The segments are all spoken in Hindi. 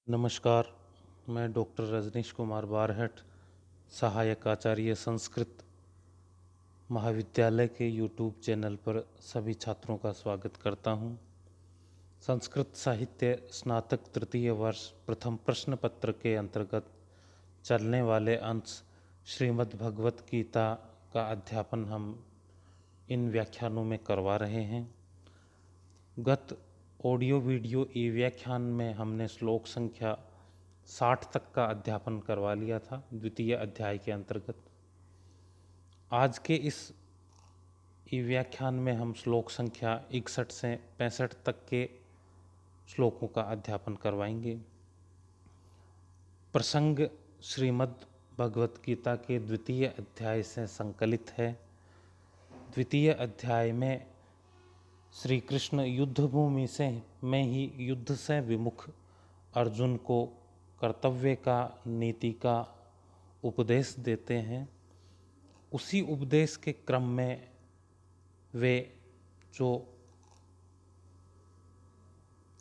नमस्कार, मैं डॉक्टर रजनीश कुमार बारहट, सहायक आचार्य संस्कृत महाविद्यालय के यूट्यूब चैनल पर सभी छात्रों का स्वागत करता हूं। संस्कृत साहित्य स्नातक तृतीय वर्ष प्रथम प्रश्न पत्र के अंतर्गत चलने वाले अंश श्रीमद् भगवत गीता का अध्यापन हम इन व्याख्यानों में करवा रहे हैं। गत ऑडियो वीडियो ई व्याख्यान में हमने श्लोक संख्या 60 तक का अध्यापन करवा लिया था द्वितीय अध्याय के अंतर्गत। आज के इस ई व्याख्यान में हम श्लोक संख्या 61 से 65 तक के श्लोकों का अध्यापन करवाएंगे। प्रसंग श्रीमद् भगवत गीता के द्वितीय अध्याय से संकलित है। द्वितीय अध्याय में श्री कृष्ण युद्ध भूमि में ही युद्ध से विमुख अर्जुन को कर्तव्य का, नीति का उपदेश देते हैं। उसी उपदेश के क्रम में वे जो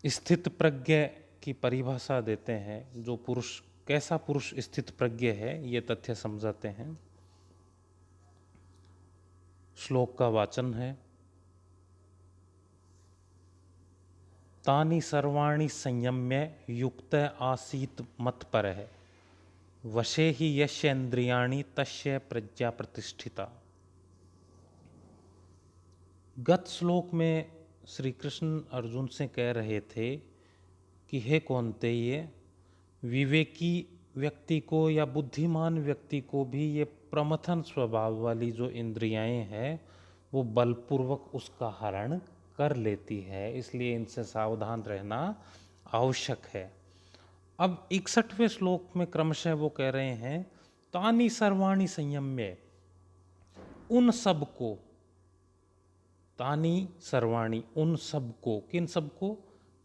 स्थित प्रज्ञ की परिभाषा देते हैं, जो पुरुष कैसा पुरुष स्थित प्रज्ञ है, ये तथ्य समझाते हैं। श्लोक का वाचन है। तानि सर्वाणि संयम्य युक्त आसीत मत्परः वशे ही यस्येन्द्रियाणि तस्य प्रज्ञा प्रतिष्ठिता। गत श्लोक में श्री कृष्ण अर्जुन से कह रहे थे कि हे कौन्तेय, विवेकी व्यक्ति को या बुद्धिमान व्यक्ति को भी ये प्रमथन स्वभाव वाली जो इंद्रियाएं हैं वो बलपूर्वक उसका हरण कर लेती है, इसलिए इनसे सावधान रहना आवश्यक है। अब 61वें श्लोक में क्रमशः वो कह रहे हैं तानि सर्वाणि संयम्य, उन सब को, तानि सर्वाणि उन सब को, किन सब को?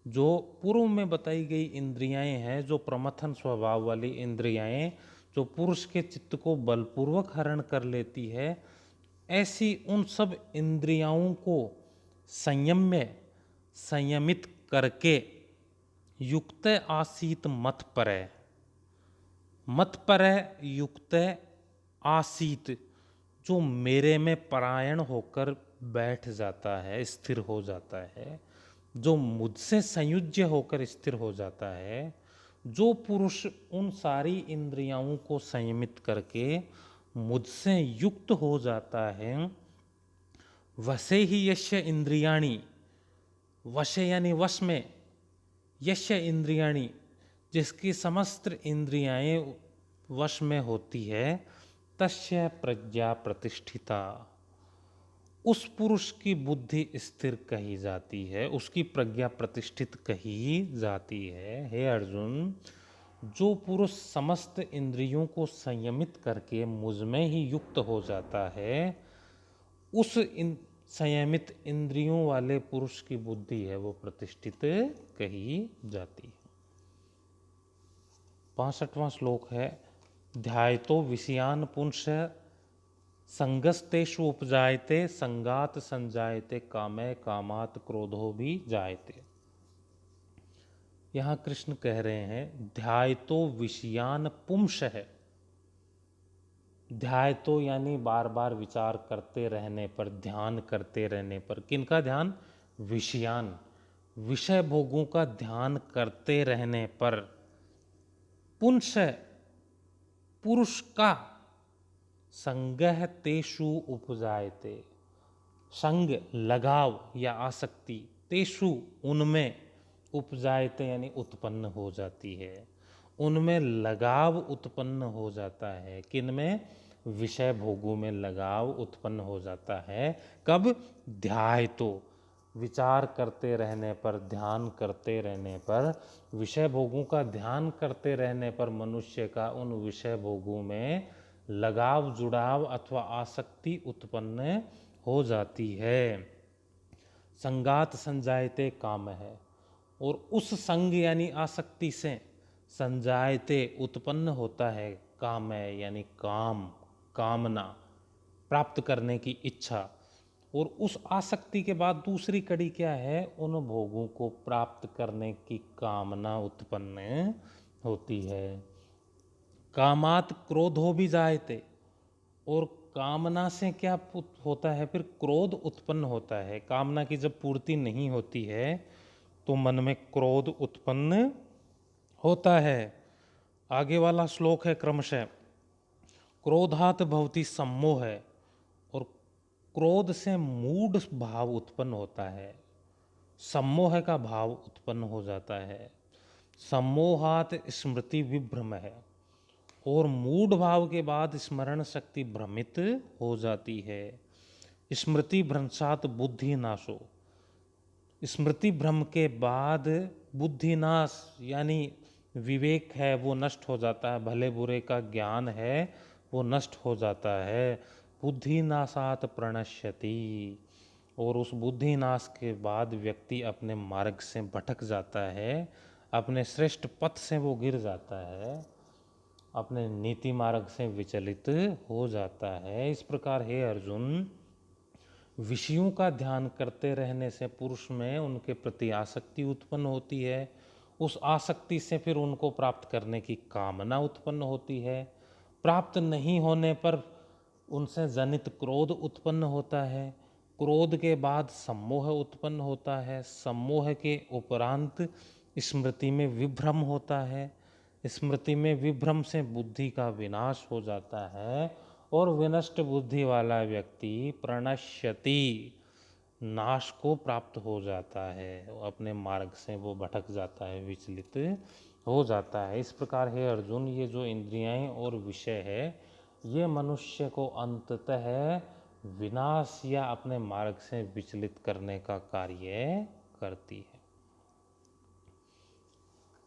जो पूर्व में बताई गई इंद्रियाएं हैं, जो प्रमथन स्वभाव वाली इंद्रियाएं, जो पुरुष के चित्त को बलपूर्वक हरण कर लेती है, ऐसी उन सब इंद्रियाओं को संयमित करके युक्त आसीत मत्परः, मत्परः युक्त आसीत, जो मेरे में परायण होकर बैठ जाता है, स्थिर हो जाता है, जो मुझसे संयुज्य होकर स्थिर हो जाता है, जो पुरुष उन सारी इंद्रियाओं को संयमित करके मुझसे युक्त हो जाता है, वशे ही यस्य इंद्रियाणि, वशे यानी वश में, यस्य इंद्रियाणि जिसकी समस्त इंद्रियाएं वश में होती है, तस्य प्रज्ञा प्रतिष्ठिता, उस पुरुष की बुद्धि स्थिर कही जाती है, उसकी प्रज्ञा प्रतिष्ठित कही जाती है। हे अर्जुन, जो पुरुष समस्त इंद्रियों को संयमित करके मुझ में ही युक्त हो जाता है, उस संयमित इंद्रियों वाले पुरुष की बुद्धि है वो प्रतिष्ठित कही जाती है। 65वां श्लोक है। ध्यायतो विषयान पुंस संगस्तेषु उपजायते संगात संजायते कामे कामात क्रोधो भी जायते। यहाँ कृष्ण कह रहे हैं ध्यायतो विषयान पुंस है। ध्याय तो यानी बार बार विचार करते रहने पर, ध्यान करते रहने पर। किनका ध्यान? विषयान, विषय भोगों का ध्यान करते रहने पर। पुंस, पुरुष का, संगह तेषु उपजायते, संग लगाव या आसक्ति, तेषु उनमें, उपजायते यानी उत्पन्न हो जाती है, उनमें लगाव उत्पन्न हो जाता है। किनमें? विषय भोगों में लगाव उत्पन्न हो जाता है। कब? ध्याय तो, विचार करते रहने पर, ध्यान करते रहने पर, विषय भोगों का ध्यान करते रहने पर मनुष्य का उन विषय भोगों में लगाव, जुड़ाव अथवा आसक्ति उत्पन्न हो जाती है। संगात संजायते काम है, और उस संग यानी आसक्ति से संजायते उत्पन्न होता है काम है, यानी काम, कामना, प्राप्त करने की इच्छा। और उस आसक्ति के बाद दूसरी कड़ी क्या है, उन भोगों को प्राप्त करने की कामना उत्पन्न होती है। कामात क्रोधो भी जायते, और कामना से क्या होता है, फिर क्रोध उत्पन्न होता है। कामना की जब पूर्ति नहीं होती है तो मन में क्रोध उत्पन्न होता है। आगे वाला श्लोक है क्रमशः, क्रोधात भवति सम्मोह, और क्रोध से मूढ़ भाव उत्पन्न होता है, सम्मोह का भाव उत्पन्न हो जाता है। सम्मोहात स्मृति विभ्रम है, और मूढ़ भाव के बाद स्मरण शक्ति भ्रमित हो जाती है। स्मृति भ्रंशात बुद्धि नाशो, स्मृति भ्रम के बाद बुद्धि नाश यानी विवेक है वो नष्ट हो जाता है, भले बुरे का ज्ञान है वो नष्ट हो जाता है। बुद्धि नाशात प्रणश्यति, और उस बुद्धि नाश के बाद व्यक्ति अपने मार्ग से भटक जाता है, अपने श्रेष्ठ पथ से वो गिर जाता है, अपने नीति मार्ग से विचलित हो जाता है। इस प्रकार हे अर्जुन, विषयों का ध्यान करते रहने से पुरुष में उनके प्रति आसक्ति उत्पन्न होती है, उस आसक्ति से फिर उनको प्राप्त करने की कामना उत्पन्न होती है, प्राप्त नहीं होने पर उनसे जनित क्रोध उत्पन्न होता है, क्रोध के बाद सम्मोह उत्पन्न होता है, सम्मोह के उपरांत स्मृति में विभ्रम होता है, स्मृति में विभ्रम से बुद्धि का विनाश हो जाता है, और विनष्ट बुद्धि वाला व्यक्ति प्रणश्यति, नाश को प्राप्त हो जाता है, अपने मार्ग से वो भटक जाता है, विचलित हो जाता है। इस प्रकार है अर्जुन, ये जो इंद्रियाएं और विषय है ये मनुष्य को अंततः विनाश या अपने मार्ग से विचलित करने का कार्य करती है।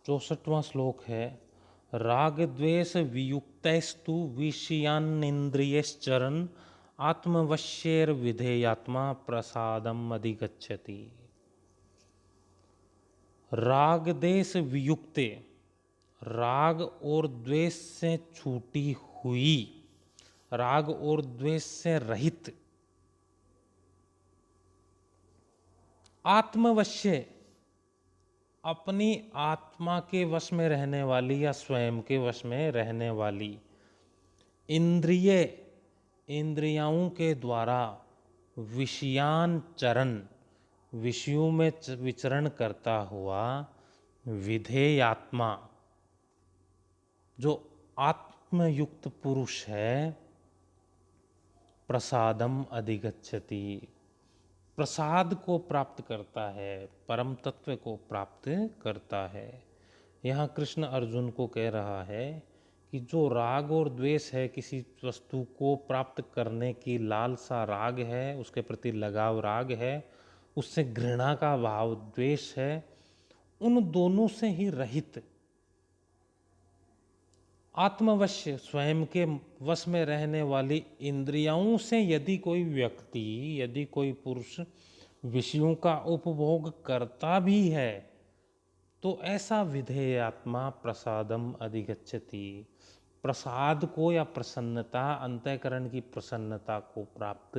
64वां श्लोक है, राग द्वेष वियुक्तैस्तु विषयान्निन्द्रियश्चरन् आत्मवश्येर विधेयात्मा प्रसादम अधिगच्छति। राग देश वियुक्ते, राग और द्वेष से छूटी हुई, राग और द्वेष से रहित, आत्मवश्य अपनी आत्मा के वश में रहने वाली या स्वयं के वश में रहने वाली, इंद्रिय इंद्रियाओं के द्वारा, विषयान चरण विषयों में विचरण करता हुआ, विधेयात्मा जो आत्मयुक्त पुरुष है, प्रसादम अधिगच्छति, प्रसाद को प्राप्त करता है, परम तत्व को प्राप्त करता है। यहाँ कृष्ण अर्जुन को कह रहा है कि जो राग और द्वेष है, किसी वस्तु को प्राप्त करने की लालसा राग है, उसके प्रति लगाव राग है, उससे घृणा का भाव द्वेष है, उन दोनों से ही रहित आत्मवश्य स्वयं के वश में रहने वाली इंद्रियों से यदि कोई व्यक्ति, यदि कोई पुरुष विषयों का उपभोग करता भी है तो ऐसा विधेयात्मा प्रसादम अधिगच्छति, प्रसाद को या प्रसन्नता, अंतःकरण की प्रसन्नता को प्राप्त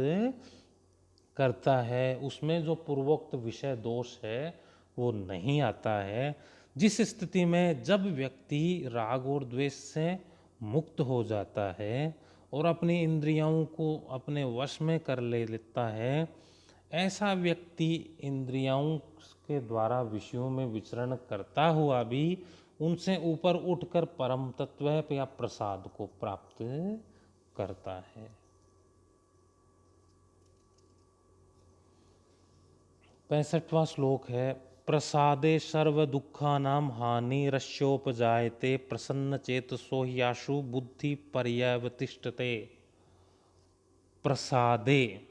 करता है। उसमें जो पूर्वोक्त विषय दोष है वो नहीं आता है। जिस स्थिति में जब व्यक्ति राग और द्वेष से मुक्त हो जाता है और अपनी इंद्रियों को अपने वश में कर लेता है, ऐसा व्यक्ति इंद्रियों के द्वारा विषयों में विचरण करता हुआ भी उनसे ऊपर उठकर परम तत्व या प्रसाद को प्राप्त करता है। 65वां श्लोक है, प्रसादे सर्व दुखानाम हानिरस्योपजायते प्रसन्न चेतसो ह्याशु बुद्धि पर्यवतिष्ठते। प्रसादे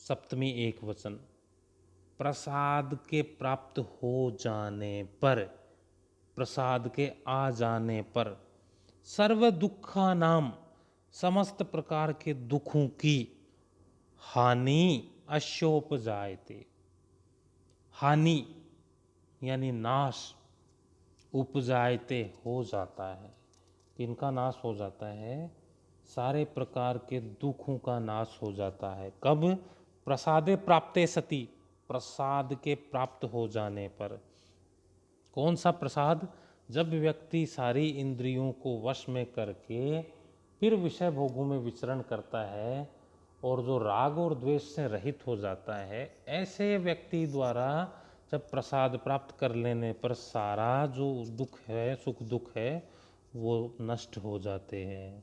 सप्तमी एक वचन, प्रसाद के प्राप्त हो जाने पर, प्रसाद के आ जाने पर, सर्व दुखा नाम समस्त प्रकार के दुखों की, हानि अश्योपजायते, हानि यानी नाश, उपजायते हो जाता है। इनका नाश हो जाता है, सारे प्रकार के दुखों का नाश हो जाता है। कब? प्रसादे प्राप्ते सति, प्रसाद के प्राप्त हो जाने पर। कौन सा प्रसाद? जब व्यक्ति सारी इंद्रियों को वश में करके फिर विषय भोगों में विचरण करता है और जो राग और द्वेष से रहित हो जाता है, ऐसे व्यक्ति द्वारा जब प्रसाद प्राप्त कर लेने पर सारा जो दुख है, सुख दुख है, वो नष्ट हो जाते हैं।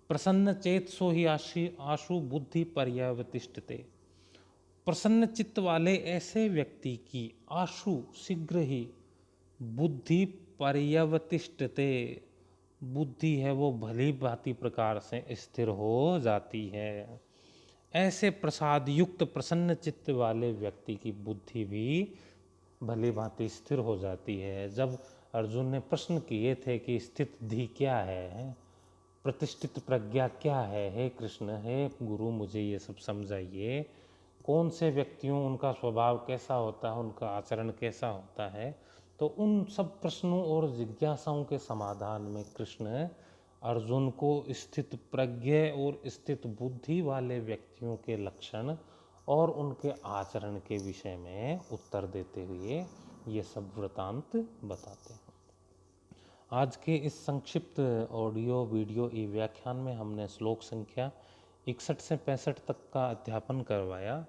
प्रसन्न चेत सो ही आशु बुद्धि पर्यवतिष्ठते। प्रसन्न चित्त वाले ऐसे व्यक्ति की आशु शीघ्र ही बुद्धि पर्यवतिष्ठते, बुद्धि है वो भली भांति प्रकार से स्थिर हो जाती है। ऐसे प्रसाद युक्त प्रसन्न चित्त वाले व्यक्ति की बुद्धि भी भली भांति स्थिर हो जाती है। जब अर्जुन ने प्रश्न किए थे कि स्थिति क्या है, प्रतिष्ठित प्रज्ञा क्या है, हे कृष्ण, हे गुरु, मुझे ये सब समझाइए, कौन से व्यक्तियों, उनका स्वभाव कैसा होता है, उनका आचरण कैसा होता है, तो उन सब प्रश्नों और जिज्ञासाओं के समाधान में कृष्ण अर्जुन को स्थित प्रज्ञ और स्थित बुद्धि वाले व्यक्तियों के लक्षण और उनके आचरण के विषय में उत्तर देते हुए ये सब वृतांत बताते हैं। आज के इस संक्षिप्त ऑडियो वीडियो ई व्याख्यान में हमने श्लोक संख्या 61 से 65 तक का अध्यापन करवाया।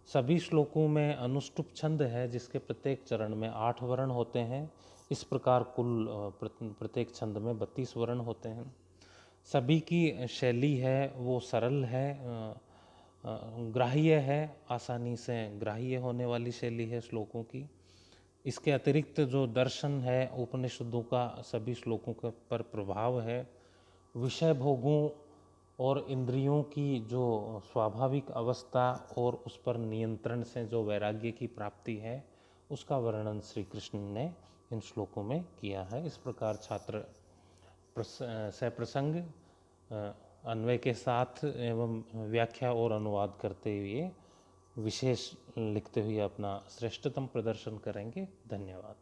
सभी श्लोकों में अनुष्टुप छंद है, जिसके प्रत्येक चरण में 8 वर्ण होते हैं। इस प्रकार कुल प्रत्येक छंद में 32 वर्ण होते हैं। सभी की शैली है वो सरल है, ग्राह्य है, आसानी से ग्राह्य होने वाली शैली है श्लोकों की। इसके अतिरिक्त जो दर्शन है उपनिषदों का सभी श्लोकों के पर प्रभाव है। विषय भोगों और इंद्रियों की जो स्वाभाविक अवस्था और उस पर नियंत्रण से जो वैराग्य की प्राप्ति है, उसका वर्णन श्री कृष्ण ने इन श्लोकों में किया है। इस प्रकार छात्र सप्रसंग अन्वय के साथ एवं व्याख्या और अनुवाद करते हुए विशेष लिखते हुए अपना श्रेष्ठतम प्रदर्शन करेंगे। धन्यवाद।